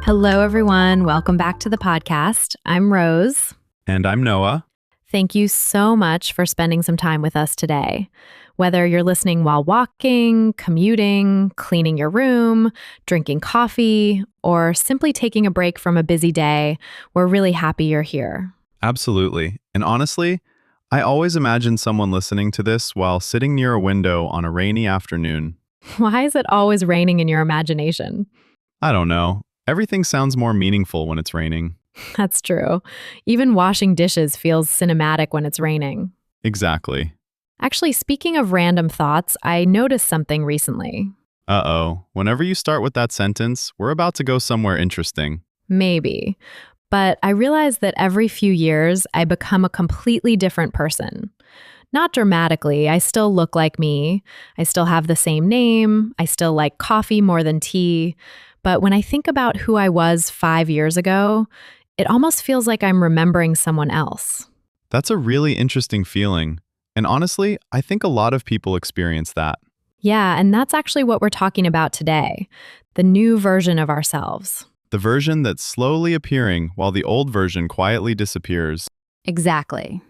Hello, everyone. Welcome back to the podcast. I'm Rose. And I'm Noah. Thank you so much for spending some time with us today. Whether you're listening while walking, commuting, cleaning your room, drinking coffee, or simply taking a break from a busy day, we're really happy you're here. Absolutely. And honestly, I always imagine someone listening to this while sitting near a window on a rainy afternoon. Why is it always raining in your imagination? I don't know. Everything sounds more meaningful when it's raining. That's true. Even washing dishes feels cinematic when it's raining. Exactly. Actually, speaking of random thoughts, I noticed something recently. Uh-oh. Whenever you start with that sentence, we're about to go somewhere interesting. Maybe. But I realized that every few years, I become a completely different person. Not dramatically, I still look like me. I still have the same name. I still like coffee more than tea. But when I think about who I was 5 years ago, it almost feels like I'm remembering someone else. That's a really interesting feeling. And honestly, I think a lot of people experience that. Yeah, and that's actually what we're talking about today, the new version of ourselves. The version that's slowly appearing while the old version quietly disappears. Exactly.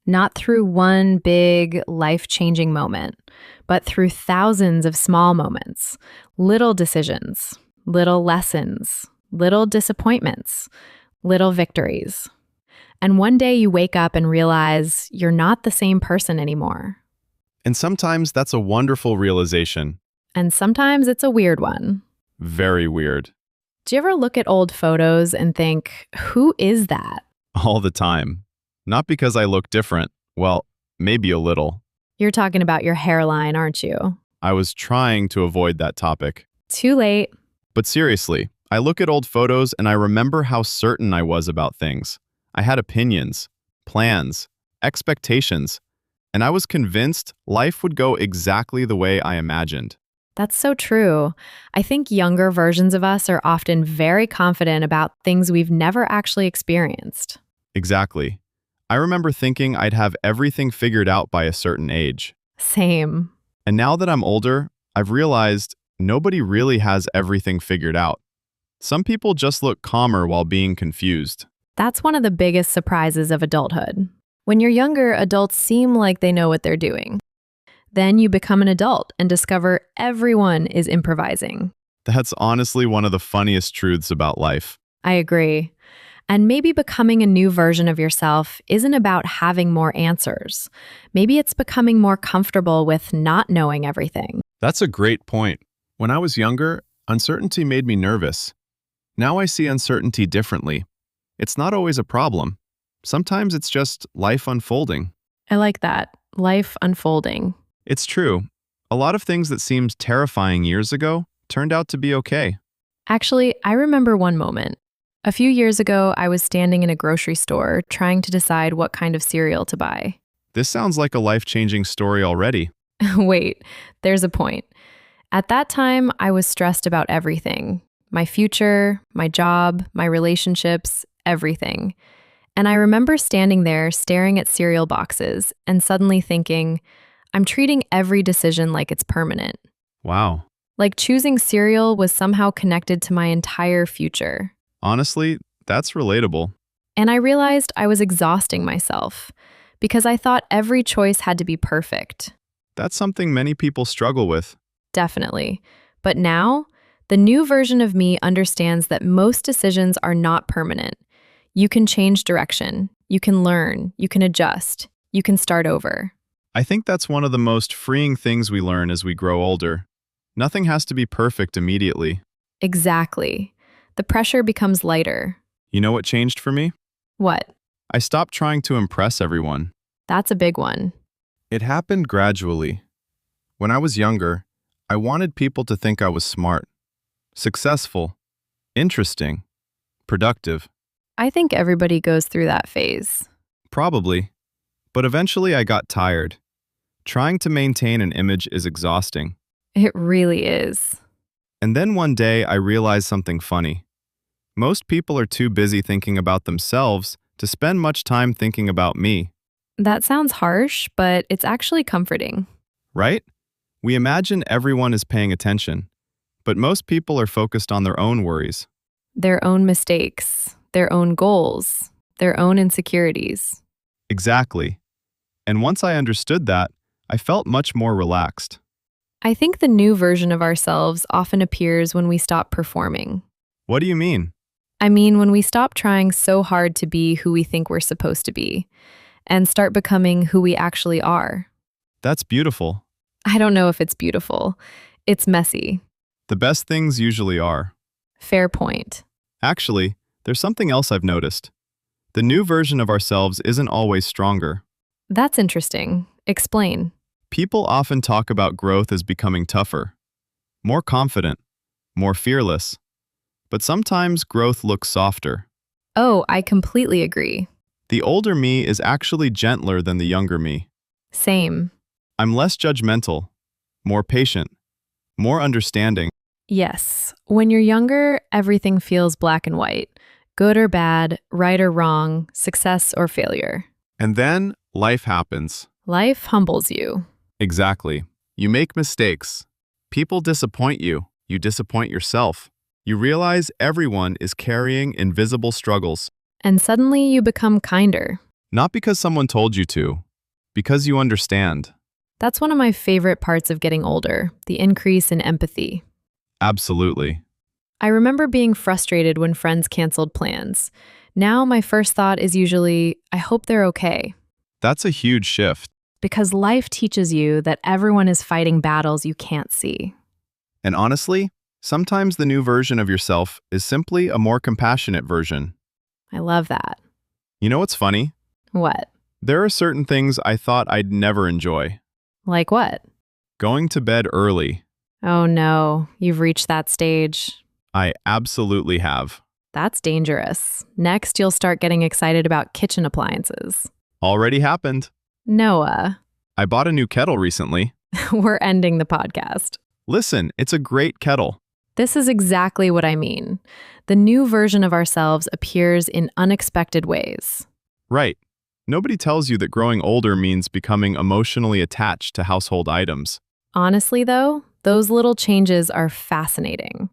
Not through one big, life-changing moment, but through thousands of small moments, little decisions, little lessons, little disappointments, little victories. And one day you wake up and realize you're not the same person anymore. And sometimes that's a wonderful realization. And sometimes it's a weird one. Very weird. Do you ever look at old photos and think, who is that? All the time. Not because I look different. Well, maybe a little. You're talking about your hairline, aren't you? I was trying to avoid that topic. Too late. But seriously, I look at old photos and I remember how certain I was about things. I had opinions, plans, expectations, and I was convinced life would go exactly the way I imagined. That's so true. I think younger versions of us are often very confident about things we've never actually experienced. Exactly. I remember thinking I'd have everything figured out by a certain age. Same. And now that I'm older, I've realized nobody really has everything figured out. Some people just look calmer while being confused. That's one of the biggest surprises of adulthood. When you're younger, adults seem like they know what they're doing. Then you become an adult and discover everyone is improvising. That's honestly one of the funniest truths about life. I agree. And maybe becoming a new version of yourself isn't about having more answers. Maybe it's becoming more comfortable with not knowing everything. That's a great point. When I was younger, uncertainty made me nervous. Now I see uncertainty differently. It's not always a problem. Sometimes it's just life unfolding. I like that. Life unfolding. It's true. A lot of things that seemed terrifying years ago turned out to be okay. Actually, I remember one moment. A few years ago, I was standing in a grocery store trying to decide what kind of cereal to buy. This sounds like a life-changing story already. Wait, there's a point. At that time, I was stressed about everything. My future, my job, my relationships, everything. And I remember standing there staring at cereal boxes and suddenly thinking, I'm treating every decision like it's permanent. Wow. Like choosing cereal was somehow connected to my entire future. Honestly, that's relatable. And I realized I was exhausting myself because I thought every choice had to be perfect. That's something many people struggle with. Definitely. But now, the new version of me understands that most decisions are not permanent. You can change direction, you can learn, you can adjust, you can start over. I think that's one of the most freeing things we learn as we grow older. Nothing has to be perfect immediately. Exactly. The pressure becomes lighter. You know what changed for me? What? I stopped trying to impress everyone. That's a big one. It happened gradually. When I was younger, I wanted people to think I was smart, successful, interesting, productive. I think everybody goes through that phase. Probably. But eventually I got tired. Trying to maintain an image is exhausting. It really is. And then one day I realized something funny. Most people are too busy thinking about themselves to spend much time thinking about me. That sounds harsh, but it's actually comforting. Right? We imagine everyone is paying attention, but most people are focused on their own worries. Their own mistakes, their own goals, their own insecurities. Exactly. And once I understood that, I felt much more relaxed. I think the new version of ourselves often appears when we stop performing. What do you mean? I mean, when we stop trying so hard to be who we think we're supposed to be and start becoming who we actually are. That's beautiful. I don't know if it's beautiful. It's messy. The best things usually are. Fair point. Actually, there's something else I've noticed. The new version of ourselves isn't always stronger. That's interesting. Explain. People often talk about growth as becoming tougher, more confident, more fearless. But sometimes growth looks softer. Oh, I completely agree. The older me is actually gentler than the younger me. Same. I'm less judgmental, more patient, more understanding. Yes. When you're younger, everything feels black and white. Good or bad, right or wrong, success or failure. And then life happens. Life humbles you. Exactly. You make mistakes. People disappoint you. You disappoint yourself. You realize everyone is carrying invisible struggles. And suddenly you become kinder. Not because someone told you to, because you understand. That's one of my favorite parts of getting older, the increase in empathy. Absolutely. I remember being frustrated when friends canceled plans. Now my first thought is usually, I hope they're okay. That's a huge shift. Because life teaches you that everyone is fighting battles you can't see. And honestly, sometimes the new version of yourself is simply a more compassionate version. I love that. You know what's funny? What? There are certain things I thought I'd never enjoy. Like what? Going to bed early. Oh no, you've reached that stage. I absolutely have. That's dangerous. Next, you'll start getting excited about kitchen appliances. Already happened. Noah, I bought a new kettle recently. we're ending the podcast. Listen, it's a great kettle. This is exactly what I mean. The new version of ourselves appears in unexpected ways. Right. Nobody tells you that growing older means becoming emotionally attached to household items. Honestly, though, those little changes are fascinating.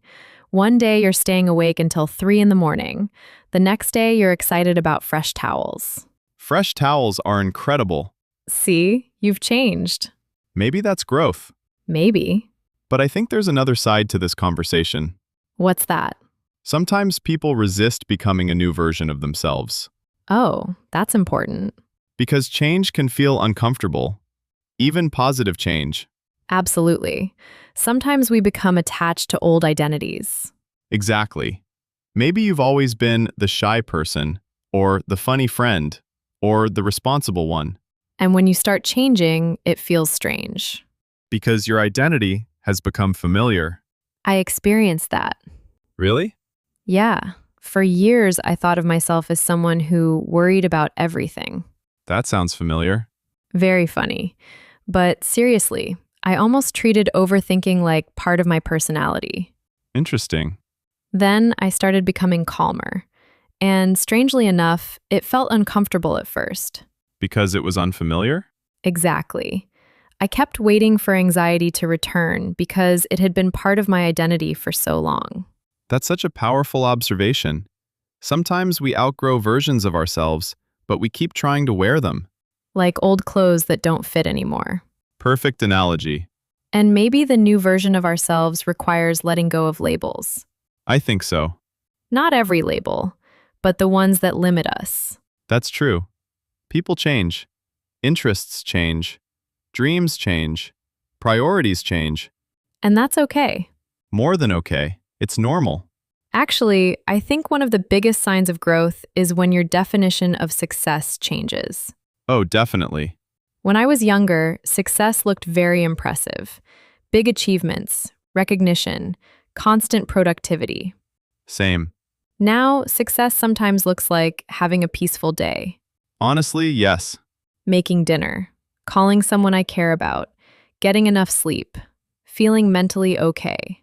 One day you're staying awake until 3 in the morning. The next day you're excited about fresh towels. Fresh towels are incredible. See, you've changed. Maybe that's growth. Maybe. But I think there's another side to this conversation. What's that? Sometimes people resist becoming a new version of themselves. Oh, that's important. Because change can feel uncomfortable, even positive change. Absolutely. Sometimes we become attached to old identities. Exactly. Maybe you've always been the shy person, or the funny friend, or the responsible one. And when you start changing, it feels strange. Because your identity has become familiar. I experienced that. Really? Yeah. For years, I thought of myself as someone who worried about everything. That sounds familiar. Very funny. But seriously, I almost treated overthinking like part of my personality. Interesting. Then I started becoming calmer. And strangely enough, it felt uncomfortable at first. Because it was unfamiliar? Exactly. I kept waiting for anxiety to return because it had been part of my identity for so long. That's such a powerful observation. Sometimes we outgrow versions of ourselves, but we keep trying to wear them. Like old clothes that don't fit anymore. Perfect analogy. And maybe the new version of ourselves requires letting go of labels. I think so. Not every label, but the ones that limit us. That's true. People change. Interests change. Dreams change. Priorities change. And that's okay. More than okay. It's normal. Actually, I think one of the biggest signs of growth is when your definition of success changes. Oh, definitely. When I was younger, success looked very impressive. Big achievements, recognition, constant productivity. Same. Now, success sometimes looks like having a peaceful day, Honestly, yes. making dinner, calling someone I care about, getting enough sleep, feeling mentally okay.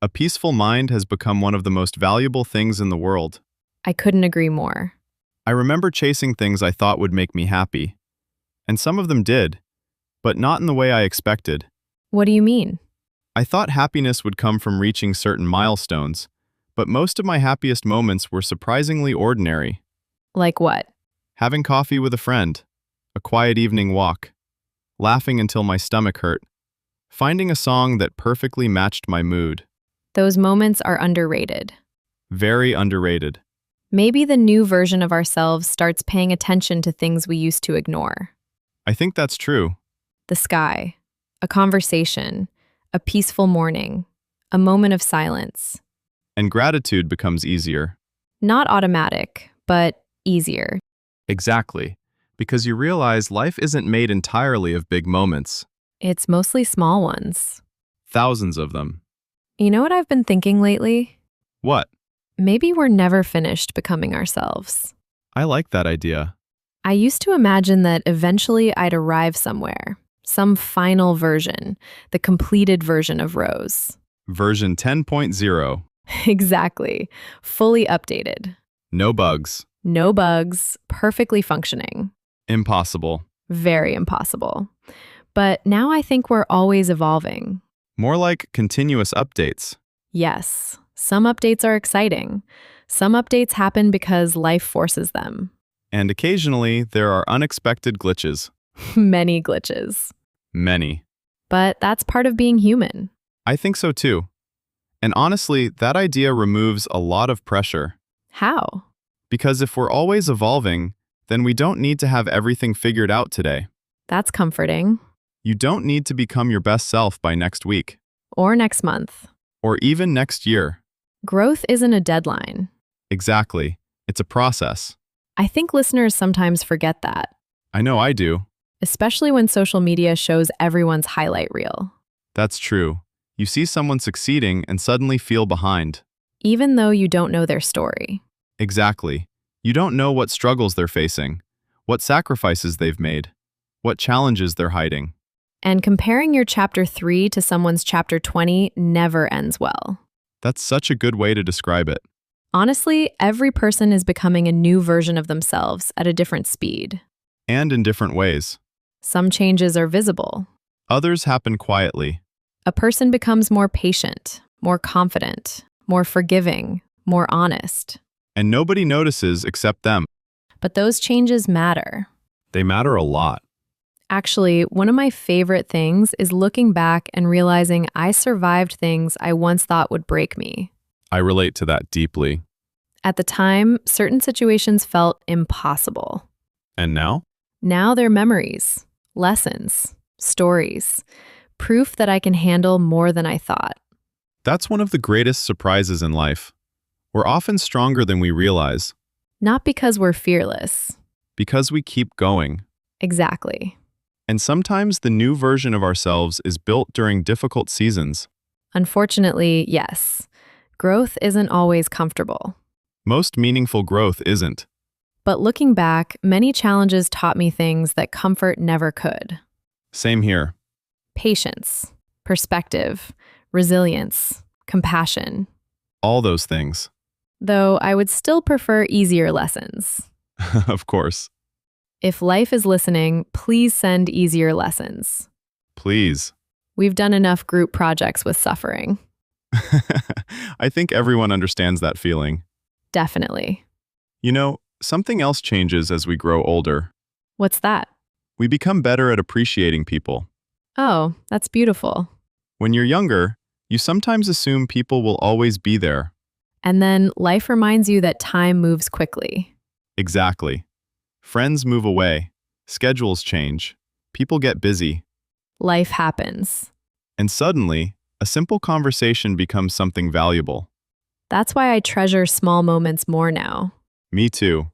A peaceful mind has become one of the most valuable things in the world. I couldn't agree more. I remember chasing things I thought would make me happy. And some of them did, but not in the way I expected. What do you mean? I thought happiness would come from reaching certain milestones, But most of my happiest moments were surprisingly ordinary. Like what? Having coffee with a friend, a quiet evening walk, laughing until my stomach hurt, finding a song that perfectly matched my mood. Those moments are underrated. Very underrated. Maybe the new version of ourselves starts paying attention to things we used to ignore. I think that's true. The sky, a conversation, a peaceful morning, a moment of silence. And gratitude becomes easier. Not automatic, but easier. Exactly. Because you realize life isn't made entirely of big moments. It's mostly small ones. Thousands of them. You know what I've been thinking lately? What? Maybe we're never finished becoming ourselves. I like that idea. I used to imagine that eventually I'd arrive somewhere, some final version, the completed version of Rose. Version 10.0. Exactly. Fully updated. No bugs. No bugs, perfectly functioning. Impossible. Very impossible. But now I think we're always evolving. More like continuous updates. Yes, some updates are exciting. Some updates happen because life forces them. And occasionally, there are unexpected glitches. Many glitches. Many. But that's part of being human. I think so too. And honestly, that idea removes a lot of pressure. How? Because if we're always evolving, then we don't need to have everything figured out today. That's comforting. You don't need to become your best self by next week. Or next month. Or even next year. Growth isn't a deadline. Exactly. It's a process. I think listeners sometimes forget that, I know I do. especially when social media shows everyone's highlight reel. That's true. You see someone succeeding and suddenly feel behind. Even though you don't know their story. Exactly. You don't know what struggles they're facing, what sacrifices they've made, what challenges they're hiding. And comparing your chapter 3 to someone's chapter 20 never ends well. That's such a good way to describe it. Honestly, every person is becoming a new version of themselves at a different speed. And in different ways. Some changes are visible. Others happen quietly. A person becomes more patient, more confident, more forgiving, more honest. And nobody notices except them. But those changes matter. They matter a lot. Actually, one of my favorite things is looking back and realizing I survived things I once thought would break me. I relate to that deeply. At the time, certain situations felt impossible. And now? Now they're memories, lessons, stories, proof that I can handle more than I thought. That's one of the greatest surprises in life. We're often stronger than we realize, Not because we're fearless. because we keep going. Exactly. And sometimes the new version of ourselves is built during difficult seasons. Unfortunately, yes. Growth isn't always comfortable. Most meaningful growth isn't. But looking back, many challenges taught me things that comfort never could. Same here. Patience, perspective, resilience, compassion. All those things. Though I would still prefer easier lessons. Of course. If life is listening, please send easier lessons. Please. We've done enough group projects with suffering. I think everyone understands that feeling. Definitely. You know, something else changes as we grow older. What's that? We become better at appreciating people. Oh, that's beautiful. When you're younger, you sometimes assume people will always be there. And then life reminds you that time moves quickly. Exactly. Friends move away. Schedules change. People get busy. Life happens. And suddenly, a simple conversation becomes something valuable. That's why I treasure small moments more now. Me too.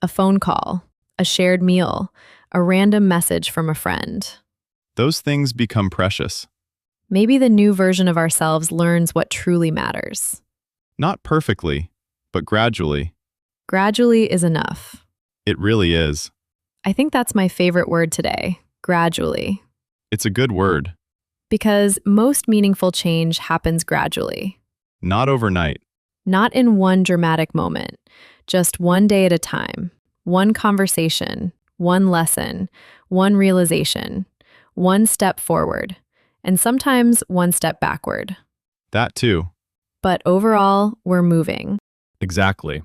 A phone call, a shared meal, a random message from a friend. Those things become precious. Maybe the new version of ourselves learns what truly matters. Not perfectly, but gradually. Gradually is enough. It really is. I think that's my favorite word today, gradually. It's a good word. Because most meaningful change happens gradually. Not overnight. Not in one dramatic moment, just one day at a time, one conversation, one lesson, one realization, one step forward, and sometimes one step backward. That too. but overall, we're moving. Exactly.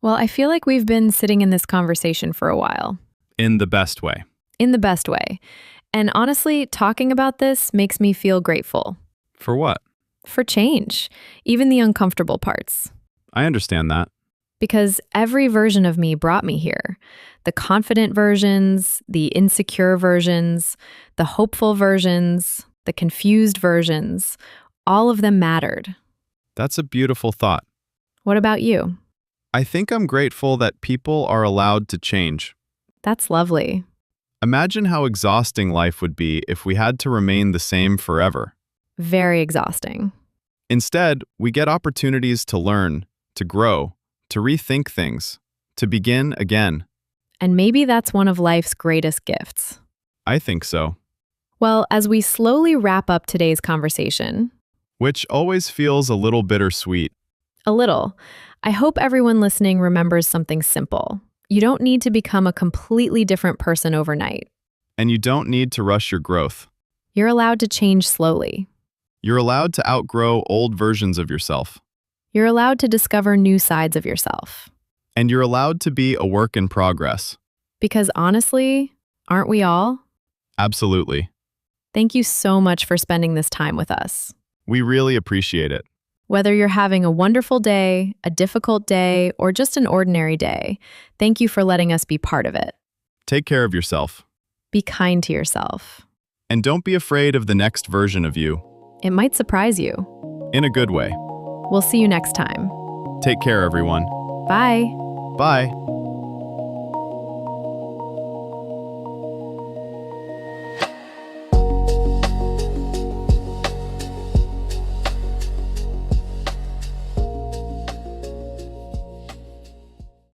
Well, I feel like we've been sitting in this conversation for a while, In the best way. in the best way. And honestly, talking about this makes me feel grateful For what? for change, even the uncomfortable parts. I understand that. Because every version of me brought me here. The confident versions, the insecure versions, the hopeful versions, the confused versions, all of them mattered. That's a beautiful thought. What about you? I think I'm grateful that people are allowed to change. That's lovely. Imagine how exhausting life would be if we had to remain the same forever. Very exhausting. Instead, we get opportunities to learn, to grow, to rethink things, to begin again. And maybe that's one of life's greatest gifts. I think so. Well, as we slowly wrap up today's conversation, Which always feels a little bittersweet. a little, I hope everyone listening remembers something simple. You don't need to become a completely different person overnight. And you don't need to rush your growth. You're allowed to change slowly. You're allowed to outgrow old versions of yourself. You're allowed to discover new sides of yourself. And you're allowed to be a work in progress. Because honestly, aren't we all? Absolutely. Thank you so much for spending this time with us. We really appreciate it. Whether you're having a wonderful day, a difficult day, or just an ordinary day, thank you for letting us be part of it. Take care of yourself. Be kind to yourself. And don't be afraid of the next version of you. It might surprise you. In a good way. We'll see you next time. Take care, everyone. Bye. Bye.